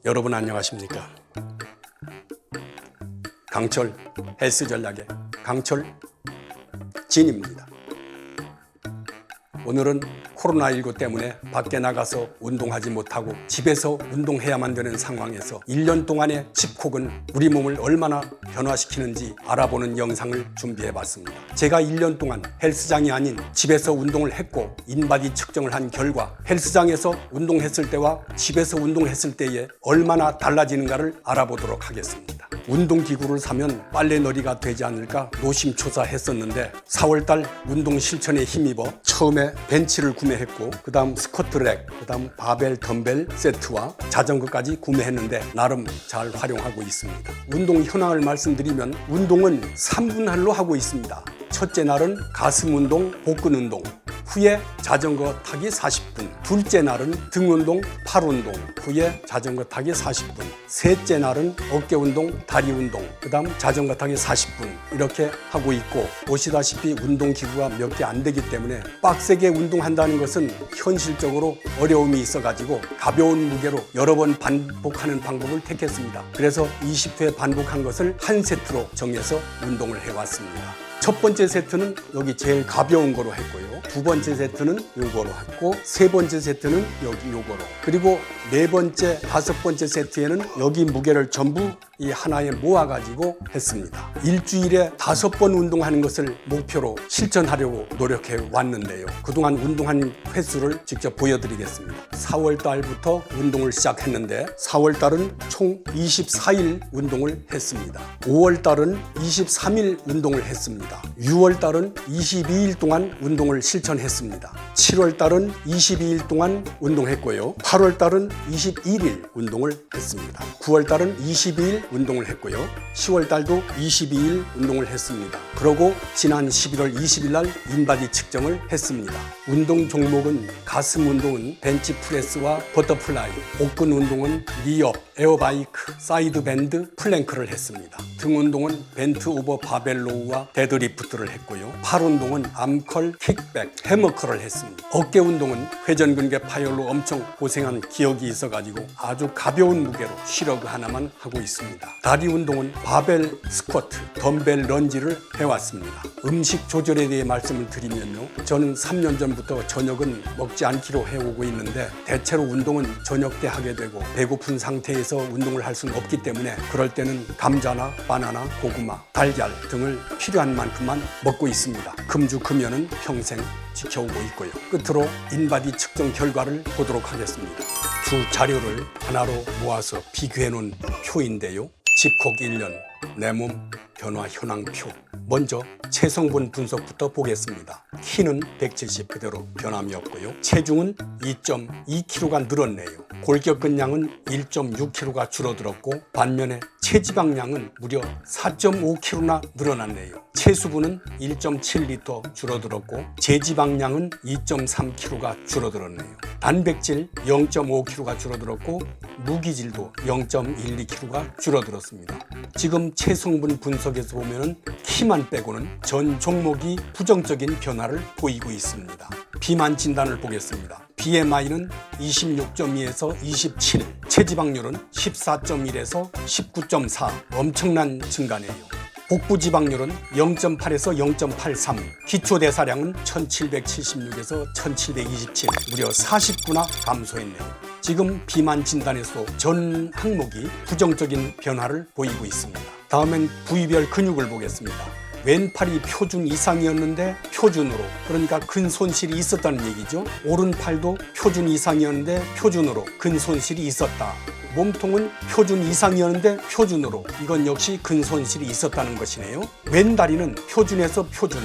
여러분 안녕하십니까? 강철 헬스 전략의 강철 진입니다. 오늘은 코로나19 때문에 밖에 나가서 운동하지 못하고 집에서 운동해야만 되는 상황에서 1년 동안의 집콕은 우리 몸을 얼마나 변화시키는지 알아보는 영상을 준비해봤습니다. 제가 1년 동안 헬스장이 아닌 집에서 운동을 했고 인바디 측정을 한 결과 헬스장에서 운동했을 때와 집에서 운동했을 때에 얼마나 달라지는가를 알아보도록 하겠습니다. 운동기구를 사면 빨래놀이가 되지 않을까 노심초사했었는데 4월달 운동 실천에 힘입어 처음에 벤치를 구매했고 그 다음 스쿼트랙, 그 다음 바벨 덤벨 세트와 자전거까지 구매했는데 나름 잘 활용하고 있습니다. 운동 현황을 말씀드리면 운동은 3분할로 하고 있습니다. 첫째 날은 가슴 운동, 복근 운동, 후에 자전거 타기 40분, 둘째 날은 등 운동, 팔 운동, 후에 자전거 타기 40분, 셋째 날은 어깨 운동, 다리 운동, 그 다음 자전거 타기 40분 이렇게 하고 있고 보시다시피 운동기구가 몇 개 안 되기 때문에 빡세게 운동한다는 것은 현실적으로 어려움이 있어가지고 가벼운 무게로 여러 번 반복하는 방법을 택했습니다. 그래서 20회 반복한 것을 한 세트로 정해서 운동을 해왔습니다. 첫 번째 세트는 여기 제일 가벼운 거로 했고요. 두 번째 세트는 요거로 했고 세 번째 세트는 여기 요거로 그리고 네 번째, 다섯 번째 세트에는 여기 무게를 전부 이 하나에 모아가지고 했습니다. 일주일에 5번 운동하는 것을 목표로 실천하려고 노력해 왔는데요. 그동안 운동한 횟수를 직접 보여드리겠습니다. 4월 달부터 운동을 시작했는데 4월 달은 총 24일 운동을 했습니다. 5월 달은 23일 운동을 했습니다. 6월 달은 22일 동안 운동을 실천했습니다. 7월 달은 22일 동안 운동했고요. 8월 달은 21일 운동을 했습니다. 9월 달은 22일 운동을 했고요. 10월 달도 22일 운동을 했습니다. 그러고 지난 11월 20일 날 인바디 측정을 했습니다. 운동 종목은 가슴 운동은 벤치프레스와 버터플라이, 복근 운동은 리업, 에어바이크, 사이드 밴드, 플랭크를 했습니다. 등 운동은 벤트 오버 바벨로우와 데드리프트를 했고요. 팔 운동은 암컬, 킥백, 해머컬을 했습니다. 어깨 운동은 회전근개 파열로 엄청 고생한 기억이 있어가지고 아주 가벼운 무게로 시러그 하나만 하고 있습니다. 다리 운동은 바벨 스쿼트, 덤벨 런지를 해왔습니다. 음식 조절에 대해 말씀을 드리면요. 저는 3년 전부터 저녁은 먹지 않기로 해오고 있는데 대체로 운동은 저녁 때 하게 되고 배고픈 상태에서 운동을 할 수는 없기 때문에 그럴 때는 감자나 바나나, 고구마, 달걀 등을 필요한 만큼만 먹고 있습니다. 금주금연은 평생 지켜오고 있고요. 끝으로 인바디 측정 결과를 보도록 하겠습니다. 두 자료를 하나로 모아서 비교해 놓은 표인데요. 집콕 1년 내 몸 변화 현황표. 먼저 체성분 분석부터 보겠습니다. 키는 170 그대로 변함이 없고요. 체중은 2.2kg가 늘었네요. 골격근량은 1.6kg가 줄어들었고 반면에 체지방량은 무려 4.5kg나 늘어났네요. 체수분은 1.7L 줄어들었고 제지방량은 2.3kg가 줄어들었네요. 단백질 0.5kg가 줄어들었고 무기질도 0.12kg가 줄어들었습니다. 지금 체성분 분석에서 보면은 키만 빼고는 전 종목이 부정적인 변화를 보이고 있습니다. 비만 진단을 보겠습니다. BMI는 26.2에서 27, 체지방률은 14.1에서 19.4, 엄청난 증가네요. 복부 지방률은 0.8에서 0.83, 기초대사량은 1776에서 1727, 무려 49나 감소했네요. 지금 비만 진단에서 전 항목이 부정적인 변화를 보이고 있습니다. 다음엔 부위별 근육을 보겠습니다. 왼팔이 표준 이상이었는데 표준으로, 그러니까 근 손실이 있었다는 얘기죠. 오른팔도 표준 이상이었는데 표준으로 근 손실이 있었다. 몸통은 표준 이상이었는데 표준으로, 이건 역시 근 손실이 있었다는 것이네요. 왼다리는 표준에서 표준,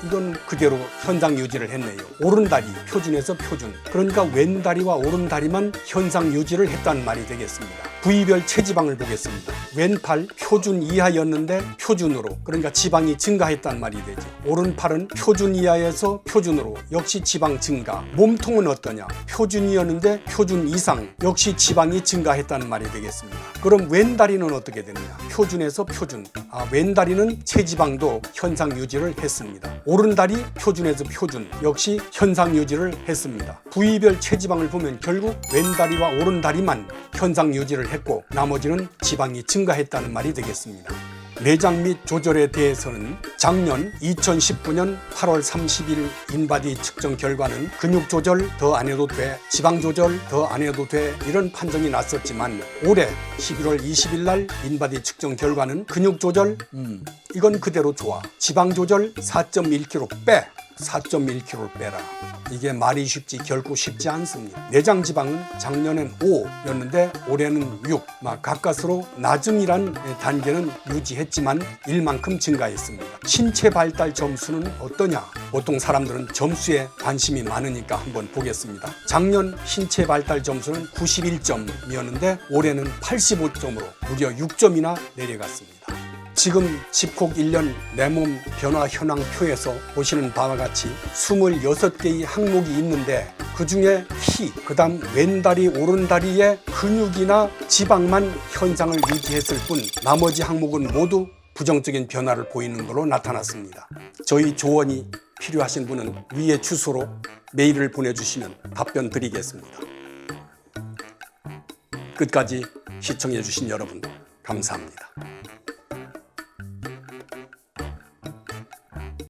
이건 그대로 현상 유지를 했네요. 오른다리 표준에서 표준, 그러니까 왼다리와 오른다리만 현상 유지를 했다는 말이 되겠습니다. 부위별 체지방을 보겠습니다. 왼팔 표준 이하였는데 표준으로, 그러니까 지방이 증가했단 말이 되죠. 오른팔은 표준 이하에서 표준으로, 역시 지방 증가. 몸통은 어떠냐? 표준이었는데 표준 이상, 역시 지방이 증가했다는 말이 되겠습니다. 그럼 왼다리는 어떻게 되느냐? 표준에서 표준. 왼다리는 체지방도 현상 유지를 했습니다. 오른다리 표준에서 표준, 역시 현상 유지를 했습니다. 부위별 체지방을 보면 결국 왼다리와 오른다리만 현상 유지를 했고 나머지는 지방이 증가했다는 말이 되겠습니다. 내장 및 조절에 대해서는 작년 2019년 8월 30일 인바디 측정 결과는 근육 조절 더 안 해도 돼, 지방 조절 더 안 해도 돼, 이런 판정이 났었지만 올해 11월 20일 날 인바디 측정 결과는 근육 조절 이건 그대로 좋아, 지방 조절 4.1kg 빼, 4.1kg를 빼라. 이게 말이 쉽지 결코 쉽지 않습니다. 내장 지방은 작년엔 5였는데 올해는 6, 가까스로 낮음이란 단계는 유지했지만 1만큼 증가했습니다. 신체 발달 점수는 어떠냐? 보통 사람들은 점수에 관심이 많으니까 한번 보겠습니다. 작년 신체 발달 점수는 91점이었는데 올해는 85점으로 무려 6점이나 내려갔습니다. 지금 집콕 1년 내 몸 변화 현황표에서 보시는 바와 같이 26개의 항목이 있는데 그중에 키, 그 다음 왼다리, 오른다리의 근육이나 지방만 현상을 유지했을 뿐 나머지 항목은 모두 부정적인 변화를 보이는 걸로 나타났습니다. 저희 조언이 필요하신 분은 위의 주소로 메일을 보내주시면 답변 드리겠습니다. 끝까지 시청해 주신 여러분 감사합니다.